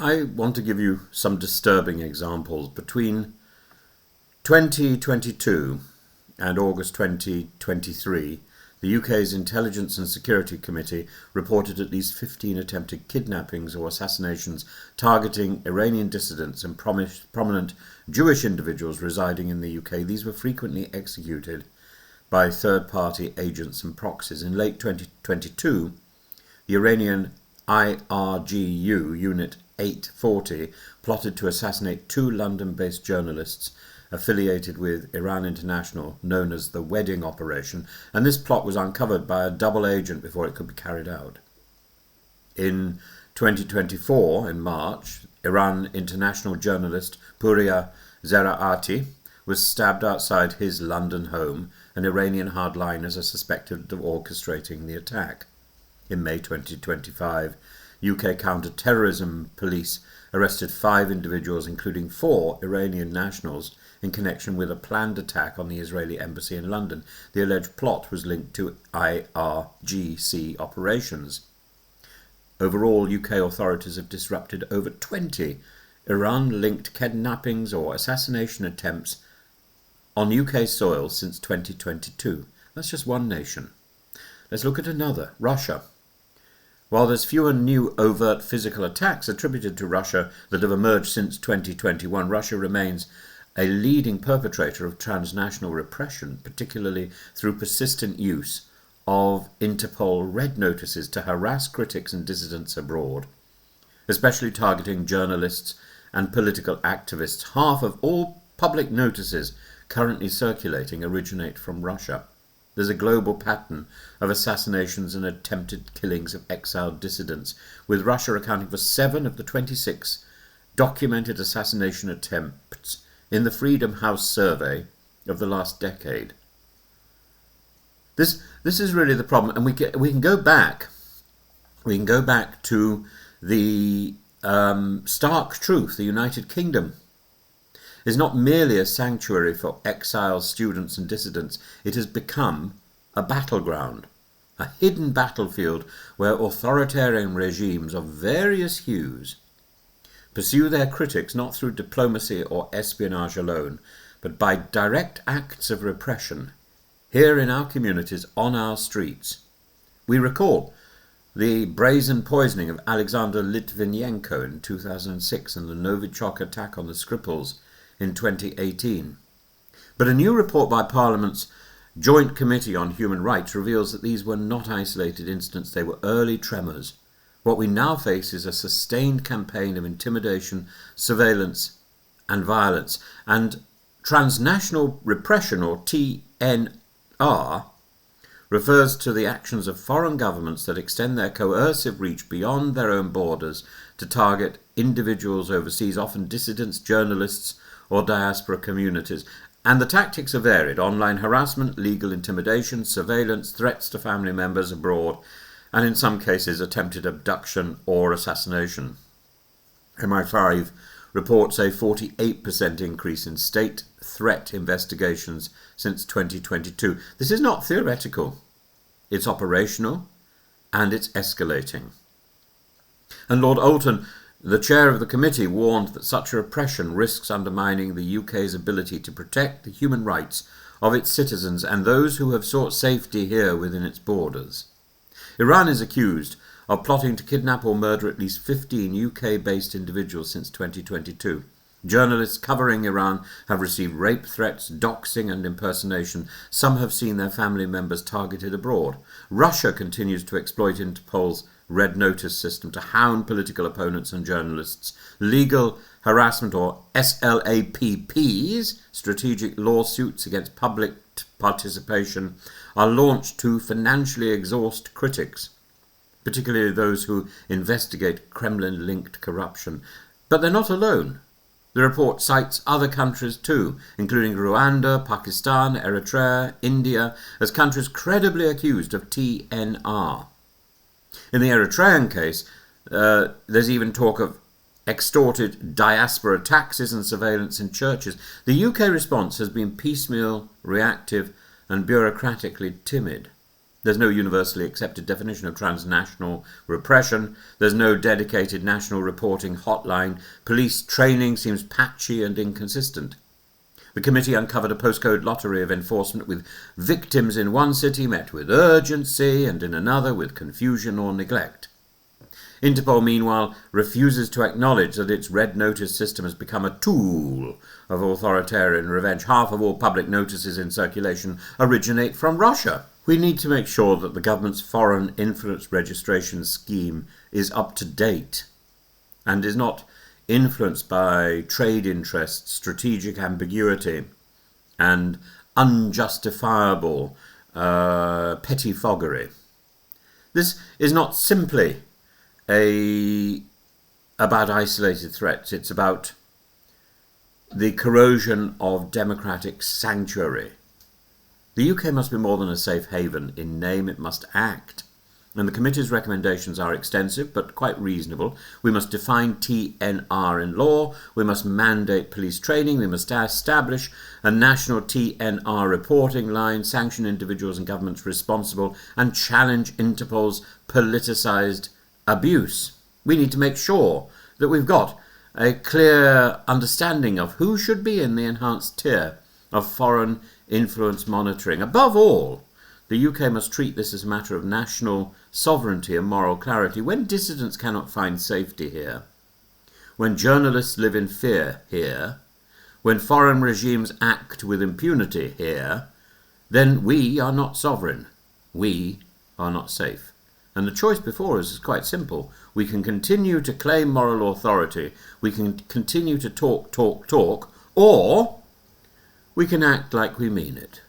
I want to give you some disturbing examples. Between 2022 and August 2023, the UK's Intelligence and Security Committee reported at least 15 attempted kidnappings or assassinations targeting Iranian dissidents and prominent Jewish individuals residing in the UK. These were frequently executed by third-party agents and proxies. In late 2022, the Iranian IRGU Unit 840 plotted to assassinate 2 London-based journalists affiliated with Iran International, known as the Wedding Operation, and this plot was uncovered by a double agent before it could be carried out. In 2024, in March, Iran International journalist Puria Zeraati was stabbed outside his London home, and Iranian hardliners are suspected of orchestrating the attack. In May 2025, UK counter-terrorism police arrested 5 individuals, including 4 Iranian nationals, in connection with a planned attack on the Israeli embassy in London. The alleged plot was linked to IRGC operations. Overall, UK authorities have disrupted over 20 Iran-linked kidnappings or assassination attempts on UK soil since 2022. That's just one nation. Let's look at another, Russia. While there's fewer new overt physical attacks attributed to Russia that have emerged since 2021, Russia remains a leading perpetrator of transnational repression, particularly through persistent use of Interpol red notices to harass critics and dissidents abroad, especially targeting journalists and political activists. Half of all public notices currently circulating originate from Russia. There's a global pattern of assassinations and attempted killings of exiled dissidents, with Russia accounting for 7 of the 26 documented assassination attempts in the Freedom House survey of the last decade. This is really the problem, and we can go back. We can go back to the stark truth. The United Kingdom is not merely a sanctuary for exiled students and dissidents. It has become a battleground, a hidden battlefield where authoritarian regimes of various hues pursue their critics not through diplomacy or espionage alone, but by direct acts of repression, here in our communities, on our streets. We recall the brazen poisoning of Alexander Litvinenko in 2006 and the Novichok attack on the Skripals in 2018. But a new report by Parliament's Joint Committee on Human Rights reveals that these were not isolated incidents, they were early tremors. What we now face is a sustained campaign of intimidation, surveillance and violence. And transnational repression, or TNR, refers to the actions of foreign governments that extend their coercive reach beyond their own borders to target individuals overseas, often dissidents, journalists or diaspora communities. And the tactics are varied: online harassment, legal intimidation, surveillance, threats to family members abroad, and in some cases attempted abduction or assassination. MI5 reports a 48% increase in state threat investigations since 2022. This is not theoretical. It's operational and it's escalating. And Lord Oulton, the chair of the committee, warned that such repression risks undermining the UK's ability to protect the human rights of its citizens and those who have sought safety here within its borders. Iran is accused of plotting to kidnap or murder at least 15 UK-based individuals since 2022. Journalists covering Iran have received rape threats, doxing and impersonation. Some have seen their family members targeted abroad. Russia continues to exploit Interpol's red notice system to hound political opponents and journalists. Legal harassment, or SLAPPs, strategic lawsuits against public participation, are launched to financially exhaust critics, particularly those who investigate Kremlin-linked corruption. But they're not alone. The report cites other countries too, including Rwanda, Pakistan, Eritrea, India, as countries credibly accused of TNR. In the Eritrean case, there's even talk of extorted diaspora taxes and surveillance in churches. The UK response has been piecemeal, reactive and bureaucratically timid. There's no universally accepted definition of transnational repression. There's no dedicated national reporting hotline. Police training seems patchy and inconsistent. The committee uncovered a postcode lottery of enforcement, with victims in one city met with urgency and in another with confusion or neglect. Interpol, meanwhile, refuses to acknowledge that its red notice system has become a tool of authoritarian revenge. Half of all public notices in circulation originate from Russia. We need to make sure that the government's foreign influence registration scheme is up to date and is not influenced by trade interests, strategic ambiguity, and unjustifiable pettifoggery. This is not simply about isolated threats. It's about the corrosion of democratic sanctuary. The UK must be more than a safe haven. In name, it must act. And the committee's recommendations are extensive but quite reasonable. We must define TNR in law. We must mandate police training. We must establish a national TNR reporting line, sanction individuals and governments responsible, and challenge Interpol's politicised abuse. We need to make sure that we've got a clear understanding of who should be in the enhanced tier of foreign influence monitoring. Above all, the UK must treat this as a matter of national sovereignty and moral clarity. When dissidents cannot find safety here, when journalists live in fear here, when foreign regimes act with impunity here, then we are not sovereign. We are not safe. And the choice before us is quite simple. We can continue to claim moral authority, we can continue to talk, or we can act like we mean it.